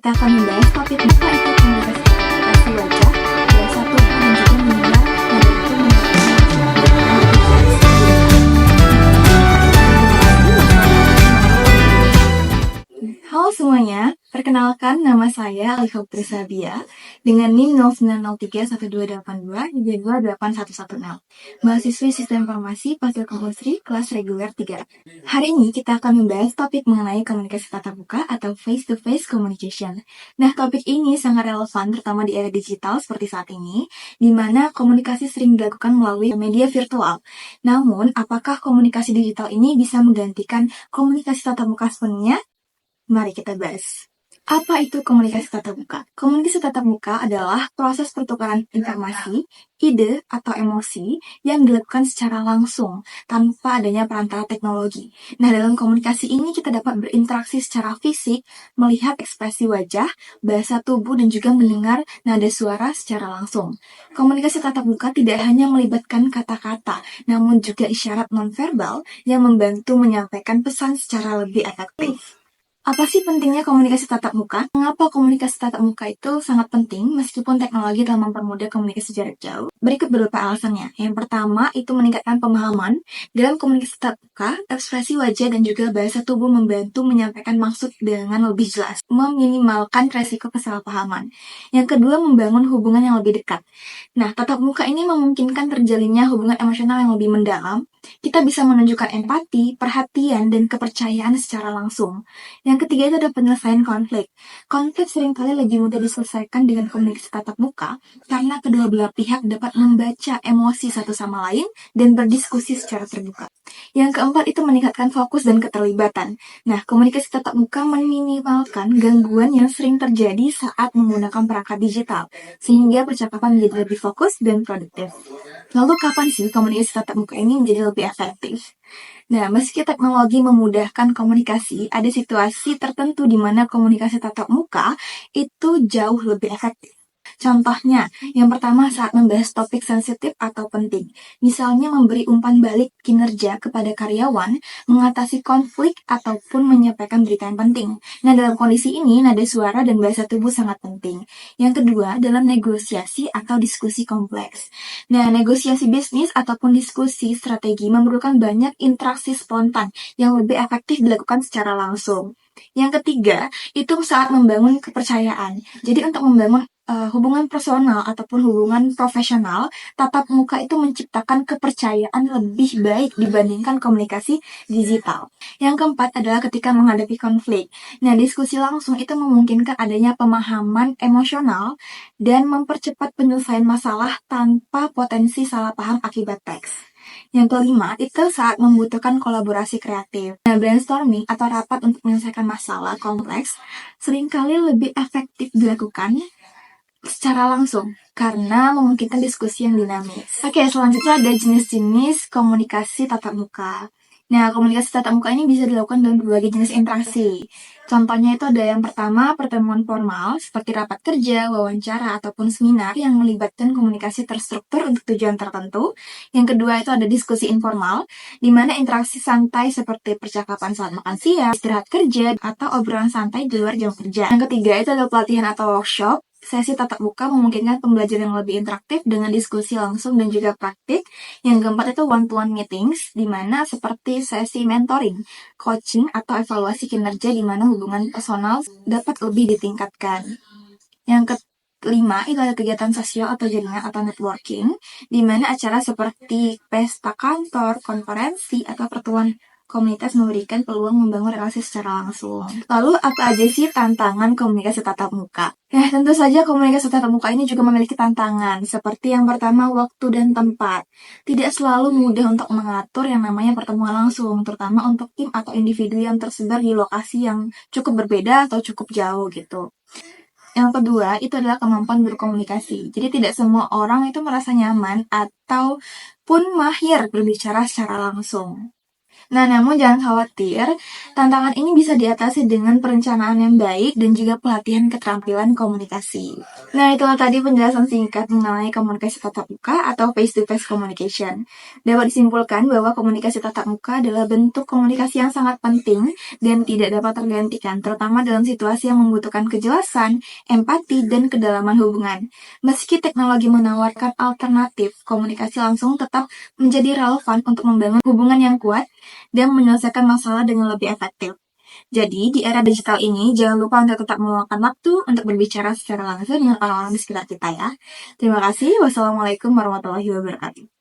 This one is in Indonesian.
Kita akan membahas topik apa itu komunikasi wajah, bahasa tubuh, dan juga mendengar nada itu Halo semuanya, perkenalkan nama saya Alifah Putri Sabia dengan NIM 09031282 hingga 28110, mahasiswi Sistem Informasi Fasil Kompulsri kelas reguler 3. Hari ini kita akan membahas topik mengenai komunikasi tatap muka atau face-to-face communication. Nah, topik ini sangat relevan terutama di era digital seperti saat ini, di mana komunikasi sering dilakukan melalui media virtual. Namun, apakah komunikasi digital ini bisa menggantikan komunikasi tatap muka sepenuhnya? Mari kita bahas. Apa itu komunikasi tatap muka? Komunikasi tatap muka adalah proses pertukaran informasi, ide, atau emosi yang dilakukan secara langsung tanpa adanya perantara teknologi. Nah, dalam komunikasi ini kita dapat berinteraksi secara fisik, melihat ekspresi wajah, bahasa tubuh, dan juga mendengar nada suara secara langsung. Komunikasi tatap muka tidak hanya melibatkan kata-kata, namun juga isyarat nonverbal yang membantu menyampaikan pesan secara lebih efektif. Apa sih pentingnya komunikasi tatap muka? Mengapa komunikasi tatap muka itu sangat penting meskipun teknologi telah mempermudah komunikasi jarak jauh? Berikut beberapa alasannya. Yang pertama, itu meningkatkan pemahaman. Dalam komunikasi tatap muka, ekspresi wajah dan juga bahasa tubuh membantu menyampaikan maksud dengan lebih jelas, meminimalkan resiko kesalahpahaman. Yang kedua, membangun hubungan yang lebih dekat. Nah, tatap muka ini memungkinkan terjalinnya hubungan emosional yang lebih mendalam. Kita bisa menunjukkan empati, perhatian, dan kepercayaan secara langsung. Yang ketiga itu ada penyelesaian konflik. Konflik seringkali lebih mudah diselesaikan dengan komunikasi tatap muka karena kedua belah pihak dapat membaca emosi satu sama lain dan berdiskusi secara terbuka. Yang keempat itu meningkatkan fokus dan keterlibatan. Nah, komunikasi tatap muka meminimalkan gangguan yang sering terjadi saat menggunakan perangkat digital, sehingga percakapan menjadi lebih fokus dan produktif. Lalu kapan sih komunikasi tatap muka ini menjadi lebih efektif? Nah, meski teknologi memudahkan komunikasi, ada situasi tertentu di mana komunikasi tatap muka itu jauh lebih efektif. Contohnya, yang pertama saat membahas topik sensitif atau penting. Misalnya memberi umpan balik kinerja kepada karyawan, mengatasi konflik, ataupun menyampaikan berita yang penting. Nah, dalam kondisi ini, nada suara dan bahasa tubuh sangat penting. Yang kedua, dalam negosiasi atau diskusi kompleks. Nah, negosiasi bisnis ataupun diskusi strategi memerlukan banyak interaksi spontan yang lebih efektif dilakukan secara langsung. Yang ketiga, itu saat membangun kepercayaan. Jadi untuk membangun hubungan personal ataupun hubungan profesional, tatap muka itu menciptakan kepercayaan lebih baik dibandingkan komunikasi digital. Yang keempat adalah ketika menghadapi konflik. Nah, diskusi langsung itu memungkinkan adanya pemahaman emosional dan mempercepat penyelesaian masalah tanpa potensi salah paham akibat teks. Yang kelima, itu saat membutuhkan kolaborasi kreatif. Nah, brainstorming atau rapat untuk menyelesaikan masalah kompleks seringkali lebih efektif dilakukan secara langsung karena memungkinkan diskusi yang dinamis. Oke, selanjutnya ada jenis-jenis komunikasi tatap muka. Nah, komunikasi tatap muka ini bisa dilakukan dalam berbagai jenis interaksi. Contohnya itu ada yang pertama, pertemuan formal seperti rapat kerja, wawancara, ataupun seminar yang melibatkan komunikasi terstruktur untuk tujuan tertentu. Yang kedua itu ada diskusi informal, di mana interaksi santai seperti percakapan saat makan siang, istirahat kerja, atau obrolan santai di luar jam kerja. Yang ketiga itu ada pelatihan atau workshop. Sesi tatap muka memungkinkan pembelajaran yang lebih interaktif dengan diskusi langsung dan juga praktik. Yang keempat itu one-to-one meetings, di mana seperti sesi mentoring, coaching, atau evaluasi kinerja di mana hubungan personal dapat lebih ditingkatkan. Yang kelima itu ada kegiatan sosial atau jaringan atau networking, di mana acara seperti pesta kantor, konferensi, atau pertemuan komunitas memberikan peluang membangun relasi secara langsung. Lalu, apa aja sih tantangan komunikasi tatap muka? Ya, tentu saja komunikasi tatap muka ini juga memiliki tantangan, seperti yang pertama, waktu dan tempat. Tidak selalu mudah untuk mengatur yang namanya pertemuan langsung, terutama untuk tim atau individu yang tersebar di lokasi yang cukup berbeda atau cukup jauh gitu. Yang kedua, itu adalah kemampuan berkomunikasi. Jadi tidak semua orang itu merasa nyaman ataupun mahir berbicara secara langsung. Nah, namun jangan khawatir, tantangan ini bisa diatasi dengan perencanaan yang baik dan juga pelatihan keterampilan komunikasi. Nah, itulah tadi penjelasan singkat mengenai komunikasi tatap muka atau face-to-face communication. Dapat disimpulkan bahwa komunikasi tatap muka adalah bentuk komunikasi yang sangat penting dan tidak dapat tergantikan, terutama dalam situasi yang membutuhkan kejelasan, empati, dan kedalaman hubungan. Meski teknologi menawarkan alternatif, komunikasi langsung tetap menjadi relevan untuk membangun hubungan yang kuat dan menyelesaikan masalah dengan lebih efektif. Jadi, di era digital ini, jangan lupa untuk tetap meluangkan waktu untuk berbicara secara langsung dengan orang-orang di sekitar kita ya. Terima kasih. Wassalamualaikum warahmatullahi wabarakatuh.